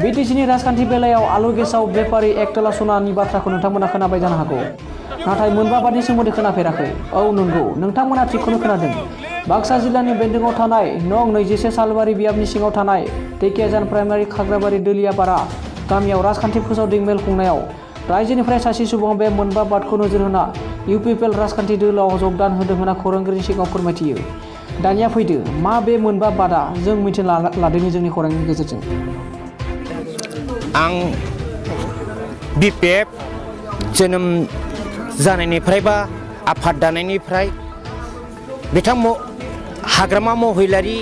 बिटिसिनि राजखान्थि बेलायाव आलु गेसाव बेपारि एकतला सनानि बाथ्राखौ नोंथांमोना खोनाबाय जानो हागौ नाथाय मोनबा बादनि सोमोन्दै खोनाफेराखै औ नंगौ नोंथांमोना थिगखौनो खोनादों बाक्सा जिल्लानि बेन्दोंआव थानाय नं 21 सालबारि बियाबनि सिङाव थानाय दैखियाजान प्राइमारि खाग्राबारि दोलियापारा गामियाव राजखान्थि फोसावदिं मेल खुंनायाव रायजोनिफ्राय सासे सुबुङा बे मोनबा बादखौ नोजोर होना इउपिपिएल राजखान्थि दोलोआव जगदान होदों होनना खौरांगिरिनि सिगाङाव फोरमायथियो दानिया फैदो मा बे मोनबा बादा जों मिथिना लादोंनि जोंनि खौरांनि गेजेरजों आं बिपिएफ जोनोम जानायनिफ्राय बा आफाद दानायनिफ्राय बिथां हाग्रामा महिलारि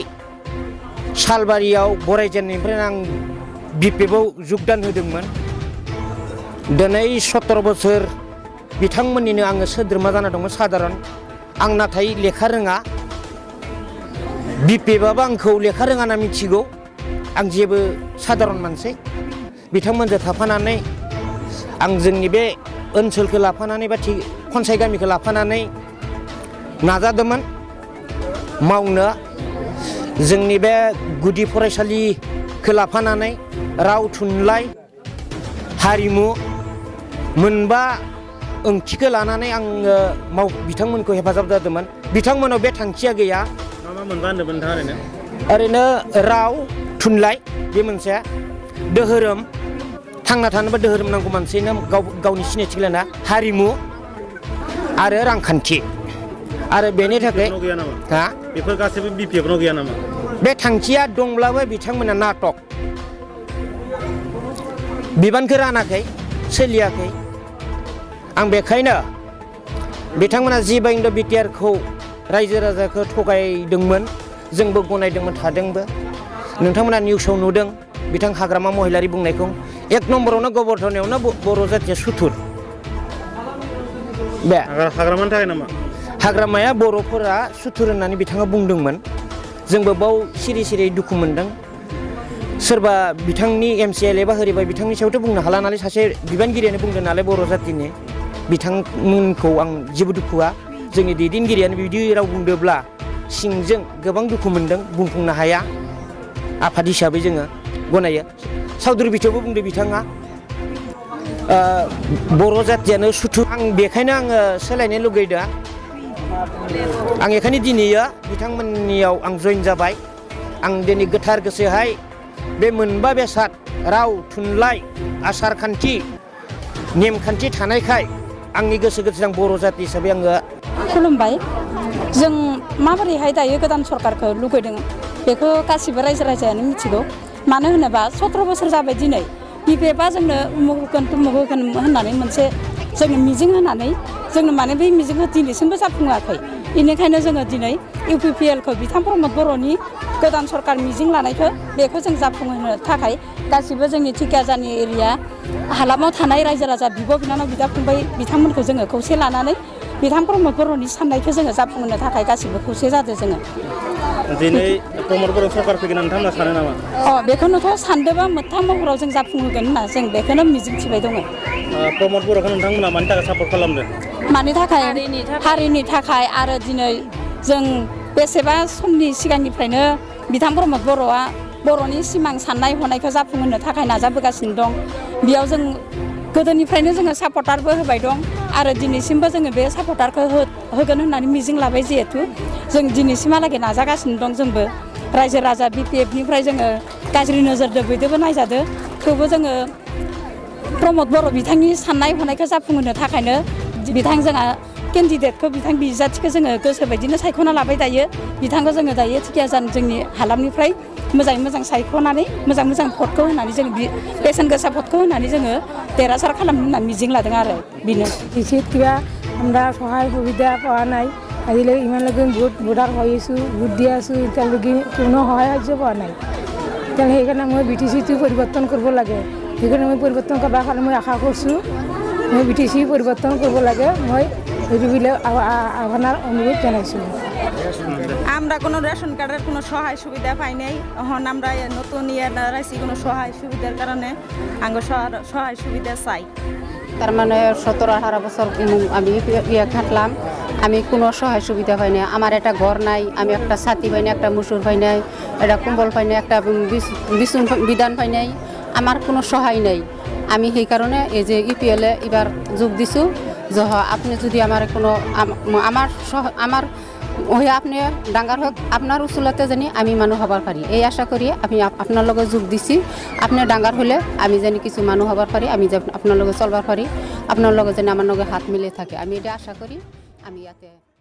सालबारियाव बरायजेननायनिफ्राय आं बिपिएफआव जगदान होदोंमोन दिनै 17 बोसोर बिथांमोननिनो आङो सोद्रोमा जाना दंमोन साधारन आं नाथाय लेखा रोङा बिपिएफआबो आंखौ लेखा रोङा होनना मिथिगौ आं जेबो साधारन मानसि बिथांमोनजों थाफानानै आं जोंनि बे ओनसोलखौ लाफानानै बा खनसाय गामिखौ लाफानानै नाजादोंमोन मावनो जोंनि बे गुदि फरायसालिखौ लाफानानै राव थुनलाइ हारिमु मोनबा ओंथिखौ लानानै आङो बिथांमोनखौ हेफाजाब जादोंमोन बिथांमोनाव बे थांखिया गैया मा मोनबा होनदोंमोन नोंथाङा ओरैनो राव थुनलाइ बे मोनसे दोहोरोम थांना थानोबा दोहोरोम नांगौ मानसिनो गावनि सिनायथि लाना हारिमु आरो रांखान्थि आरो बेनि थाखाय बेफोर गासैबो बिपिएफनाव गैया नामा बे थांखिया दंब्लाबो बिथांमोना नाटक बिबानखौ रानाखै सोलियाखै आं बेखायनो बिथांमोना जिबायदि बिटिआरखौ रायजो राजाखौ थगायदोंमोन जोंबो गनायदोंमोन थादोंबो नोंथांमोना निउसाव नुदों बिथां हाग्रामा महिलारि बुंनायखौ एक नम्बरावनो गबर्धनायावनो बर' जाथिया सुथुर बे हाग्रामानि थाखाय नामा हाग्रामाया बर'फोरा सुथुर होननानै बिथाङा बुंदोंमोन जोंबो बाव सिरि सिरि दुखु मोनदों सोरबा बिथांनि एमसिएलए बा होरिबाय बिथांनि सायावथ' बुंनो हाला नालाय सासे बिबानगिरियानो बुंदों नालाय बर' जातिनि बिथांमोनखौ आं जेबो दुखुआ जोंनि दैदेनगिरियानो बिदि राव बुंदोंब्ला सिंजों गोबां दुखु मोनदों बुंफुंनो हाया आफाद हिसाबै जोङो गनायो सावदुरि बिथायावबो बुंदों बिथाङा बर' जातियानो सुथुर आं बेखायनो आङो सोलायनो लुगैदों आं बेखायनो दिनैयो बिथांमोननियाव आं जइन जाबाय आं दिनै गोथार गोसोहाय बे मोनबा बेसाद राव थुनलाइ आसार खान्थि नेमखान्थि थानायखाय आंनि गोसो आं बर' जाति हिसाबै आङो खुलुमबाय जों माबोरैहाय दायो गोदान सरकारखौ लुगैदों बेखौ गासिबो रायजो राजायानो मिथिगौ मानो होनोबा 17 बोसोर जाबाय दिनै बिपिएफआ जोंनो उमुक होगोन तुमुक होगोन होननानै मोनसे जोंनो मिजिं होनानै जोंनो माने बै मिजिंखौ दिनैसिमबो जाफुङाखै बेनिखायनो जोङो दिनै इउपिपिएलखौ बिथां प्रमद बर'नि गोदान सरकार मिजिं लानायखौ बेखौ जों जाफुंहोनो थाखाय गासिबो जोंनि धिकियाजाननि एरिया हालामाव थानाय रायजो राजा बिब' बिनानाव बिदा फंबाय बिथांमोनखौ जोङो खौसे लानानै बिथां प्रमद बर'नि साननायखौ जोङो जाफुंहोनो थाखाय गासिबो खौसे जादों जोङो दिनै प्रमद बर' सरकार फैगोन नोंथांमोना सानो नामा बेखौनोथ' सानदोंबा मोगथां महराव जों जाफुंहोगोन होनना जों बेखौनो मिजिंथिबाय दङ प्रमद बर'खौ नोंथांमोना मानि थाखाय सापर्ट खालामदों मानि थाखाय हारिनि थाखाय आरो दिनै जों बेसेबा समनि सिगांनिफ्रायनो बिथां प्रमद बर'आ बर'नि सिमां साननाय हनायखौ जाफुंहोनो थाखाय नाजाबोगासिनो दं बेयाव जों गोदोनिफ्रायनो जोङो सापर्टारबो होबाय दं आरो दिनैसिमबो जोङो बे सापर्टारखौ होगोन होननानै मिजिं लाबाय जिहेथु जों दिनैसिमहालागै नाजागासिनो दं जोंबो रायजो राजा बिपिएफनिफ्राय जोङो गाज्रि नोजोरजों बयदोबो नायजादो थेवबो जोङो प्रमद बर' बिथांनि साननाय हनायखौ जाफुंहोनो थाखायनो बिथां जोंहा केन्डिडेटखौ बिथां बिजाथिखौ जोङो गोसो बायदिनो सायख'ना लाबाय दायो बिथांखौ जोङो दायो धिकियाजान जोंनि हालामनिफ्राय मोजाङै मोजां सायख'नानै मोजां भटखौ होनानै जों बेसेन गोसा भटखौ होनानै जोङो देरहासार खालामनो होनना मिजिं लादों आरो बेनो কৃষিত কিবা আমরা সহায় সুবিধা পোৱা নাই আজিলৈকে ইমানলৈকে ভোটাৰ হৈ আছোঁ ভোট দি আছোঁ এতিয়ালৈকে কোনো সহায় সাহায্য পোৱা নাই সেইকাৰণে মই বিটিচিটো পৰিৱৰ্তন কৰিব লাগে সেইকাৰণে মই পৰিৱৰ্তন কৰাৰ কাৰণে মই আশা কৰিছোঁ মই বিটিচি পৰিৱৰ্তন কৰিব লাগে মই এইবিলাক আহ্বানৰ অনুৰোধ জানাইছোঁ আমরা কোনো রেশন কার্ডের কোনো সহায় সুবিধা পাই নাই এখন আমরা নতুন রাইছি কোনো সহায় সুবিধার কারণে আঙ্গ সহায় সুবিধা চাই তার মানে 17-18 বছর আমি খাটলাম আমি কোনো সহায় সুবিধা পাই না আমার একটা ঘর নাই আমি একটা ছাতি পাই না একটা মুসুর পাই নাই একটা কম্বল পাই না একটা বিধান পাই নাই আমার কোনো সহায় নাই আমি সেই কারণে এই যে ইপিএলে এবার যোগ দিছোঁ যে আপনি যদি আমার কোনো আমার ওই আপনি ডাঙৰ হোক আপনার উচলতে জানি আমি মানুষ হবার পারি এই আশা করি আমি আপনার লগে যোগ দিছি আপনি ডাঙৰ হলে আমি জানি কিছু মানুষ হবার পারি আমি আপনার লগে চলবার পারি আপনার লগে জানি আমার লগে হাত মিলে থাকে আমি এটা আশা করি আমি ইয়াতে